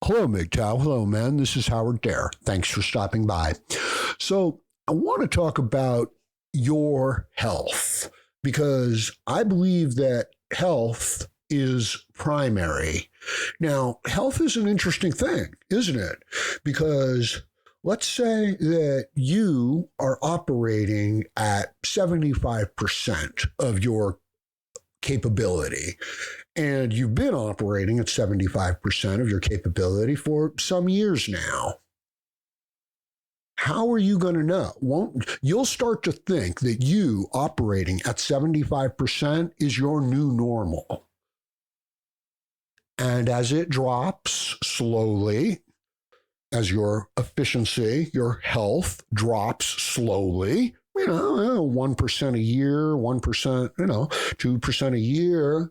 Hello, MGTOW. Hello, man. This is Howard Dare. Thanks for stopping by. So, I want to talk about your health because I believe that health is primary. Now, health is an interesting thing, isn't it? Because let's say that you are operating at 75% of your capability, and you've been operating at 75% of your capability for some years now. How are you going to know? You'll start to think that you operating at 75% is your new normal. And as it drops slowly, as your efficiency, your health drops slowly, 1% a year, 1%, 2% a year,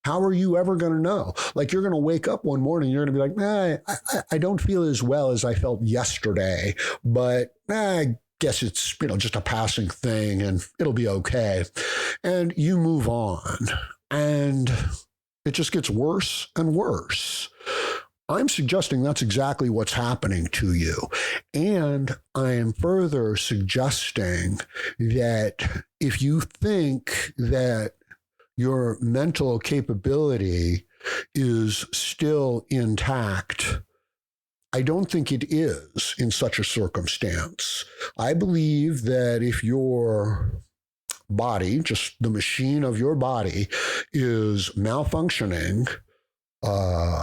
how are you ever going to know? Like, you're going to wake up one morning, you're going to be like, I don't feel as well as I felt yesterday, but I guess it's, just a passing thing and it'll be okay. And you move on, and it just gets worse and worse. I'm suggesting that's exactly what's happening to you. And I am further suggesting that if you think that your mental capability is still intact, I don't think it is in such a circumstance. I believe that if your body, just the machine of your body, is malfunctioning,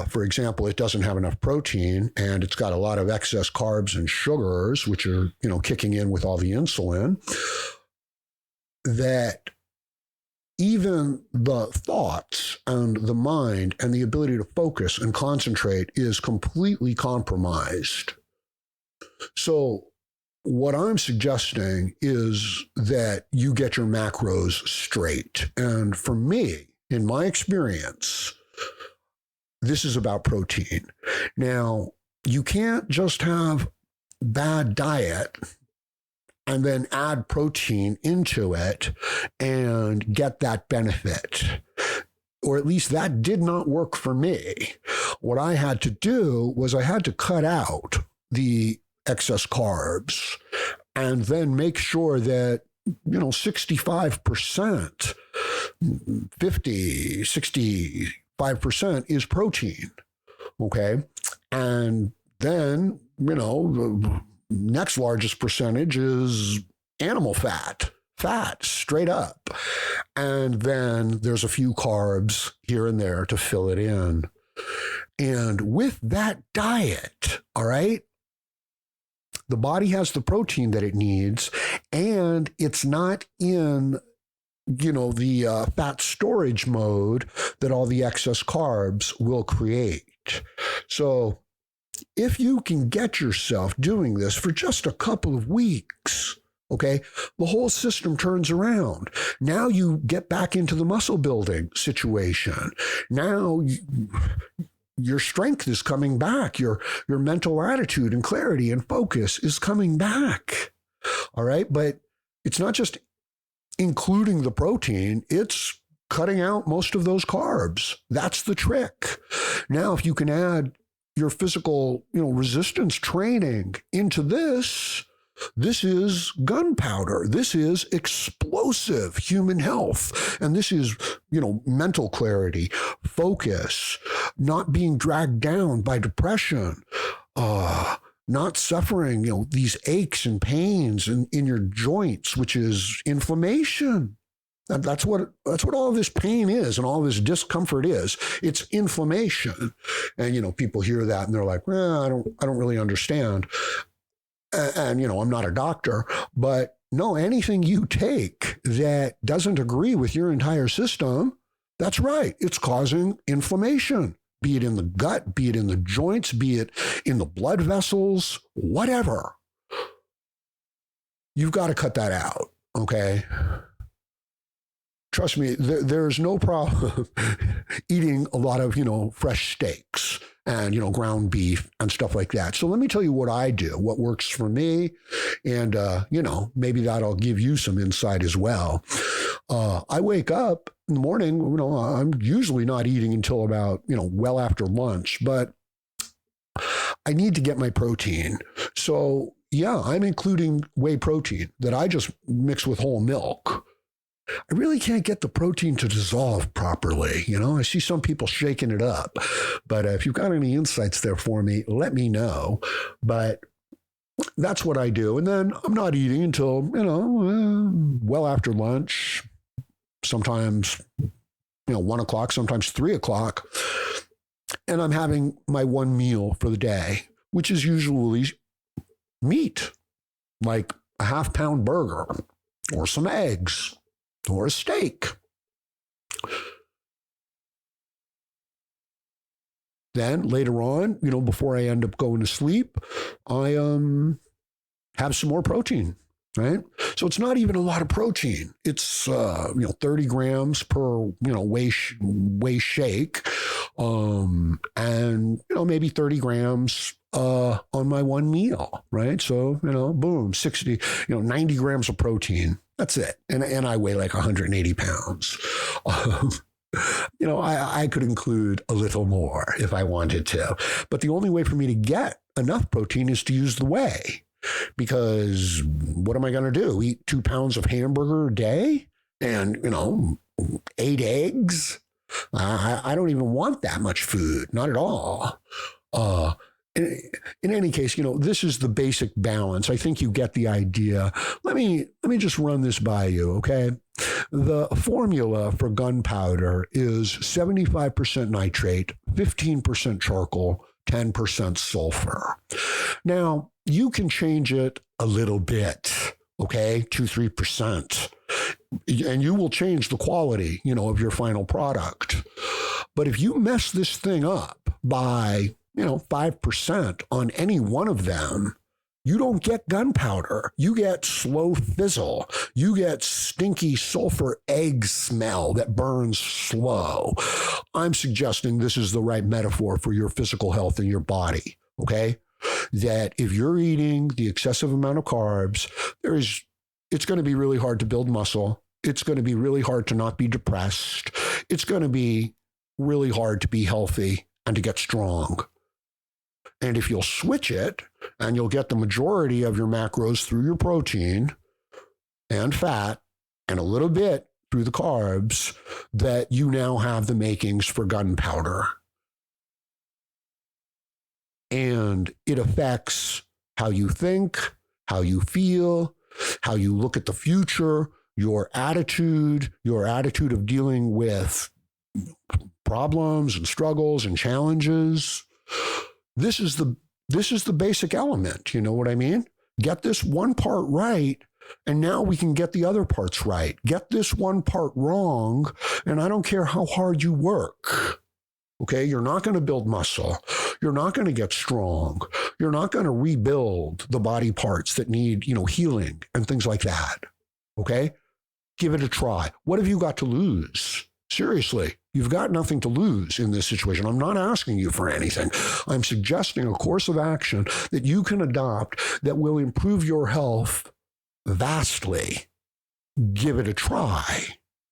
for example, it doesn't have enough protein and it's got a lot of excess carbs and sugars, which are, kicking in with all the insulin, that even the thoughts and the mind and the ability to focus and concentrate is completely compromised. So what I'm suggesting is that you get your macros straight. And for me, in my experience, this is about protein. Now, you can't just have bad diet and then add protein into it and get that benefit. Or at least that did not work for me. What I had to do was I had to cut out the excess carbs and then make sure that 65%, 50, 65% is protein, okay? And then, the next largest percentage is animal fat, straight up. And then there's a few carbs here and there to fill it in. And with that diet, all right, the body has the protein that it needs, and it's not in the fat storage mode that all the excess carbs will create. So if you can get yourself doing this for just a couple of weeks, okay, the whole system turns around. Now you get back into the muscle building situation. Now your strength is coming back. Your mental attitude and clarity and focus is coming back. All right, but it's not just including the protein, it's cutting out most of those carbs. That's the trick. Now, if you can add your physical, resistance training into this is gunpowder. This is explosive human health. And this is, mental clarity, focus, not being dragged down by depression, not suffering, these aches and pains in your joints, which is inflammation. That's what all this pain is and all this discomfort is. It's inflammation. And, people hear that and they're like, well, I don't really understand. And, I'm not a doctor, but no, anything you take that doesn't agree with your entire system, that's right. It's causing inflammation, be it in the gut, be it in the joints, be it in the blood vessels, whatever. You've got to cut that out, okay? Trust me, there's no problem eating a lot of, fresh steaks and, ground beef and stuff like that. So let me tell you what I do, what works for me. And, maybe that'll give you some insight as well. I wake up in the morning, I'm usually not eating until about, well after lunch, but I need to get my protein. So yeah, I'm including whey protein that I just mix with whole milk. I really can't get the protein to dissolve properly. I see some people shaking it up, but if you've got any insights there for me, let me know. But that's what I do. And then I'm not eating until, well after lunch, sometimes, 1 o'clock, sometimes 3 o'clock. And I'm having my one meal for the day, which is usually meat, like a half-pound burger or some eggs or a steak. Then later on, before I end up going to sleep, I have some more protein, right? So it's not even a lot of protein. It's 30 grams per whey shake, and maybe 30 grams on my one meal, right? So boom, 60, 90 grams of protein. That's it, and I weigh like 180 pounds. I could include a little more if I wanted to, but the only way for me to get enough protein is to use the whey. Because what am I going to do? Eat 2 pounds of hamburger a day and, 8 eggs? I don't even want that much food. Not at all. In any case, this is the basic balance. I think you get the idea. Let me just run this by you, okay? The formula for gunpowder is 75% nitrate, 15% charcoal, 10% sulfur. Now, you can change it a little bit, okay? 2-3%. And you will change the quality, of your final product. But if you mess this thing up by 5% on any one of them, you don't get gunpowder. You get slow fizzle. You get stinky sulfur egg smell that burns slow. I'm suggesting this is the right metaphor for your physical health in your body, okay? That if you're eating the excessive amount of carbs, it's going to be really hard to build muscle. It's going to be really hard to not be depressed. It's going to be really hard to be healthy and to get strong. And if you'll switch it and you'll get the majority of your macros through your protein and fat and a little bit through the carbs, that you now have the makings for gunpowder. And it affects how you think, how you feel, how you look at the future, your attitude of dealing with problems and struggles and challenges. This is the basic element, you know what I mean? Get this one part right, and now we can get the other parts right. Get this one part wrong, and I don't care how hard you work. Okay, you're not going to build muscle. You're not going to get strong. You're not going to rebuild the body parts that need, healing and things like that. Okay, give it a try. What have you got to lose? Seriously, you've got nothing to lose in this situation. I'm not asking you for anything. I'm suggesting a course of action that you can adopt that will improve your health vastly. Give it a try.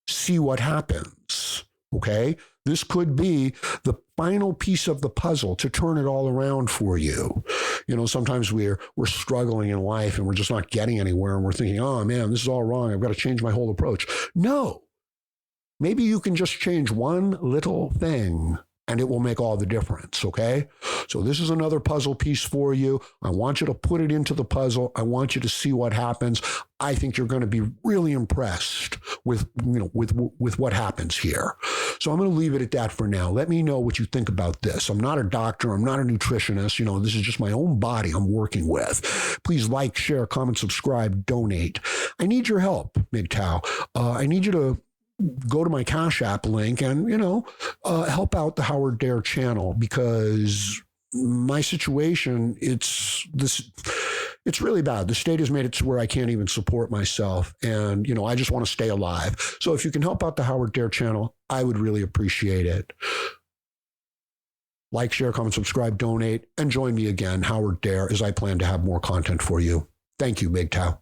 See what happens. Okay? This could be the final piece of the puzzle to turn it all around for you. Sometimes we're struggling in life and we're just not getting anywhere, and we're thinking, oh man, this is all wrong. I've got to change my whole approach. No. Maybe you can just change one little thing and it will make all the difference, okay? So this is another puzzle piece for you. I want you to put it into the puzzle. I want you to see what happens. I think you're going to be really impressed with what happens here. So I'm going to leave it at that for now. Let me know what you think about this. I'm not a doctor. I'm not a nutritionist. This is just my own body I'm working with. Please like, share, comment, subscribe, donate. I need your help, MGTOW. I need you to go to my CashApp link and, help out the Howard Dare channel, because my situation, it's really bad. The state has made it to where I can't even support myself. And, I just want to stay alive. So if you can help out the Howard Dare channel, I would really appreciate it. Like, share, comment, subscribe, donate, and join me again, Howard Dare, as I plan to have more content for you. Thank you, MGTOW.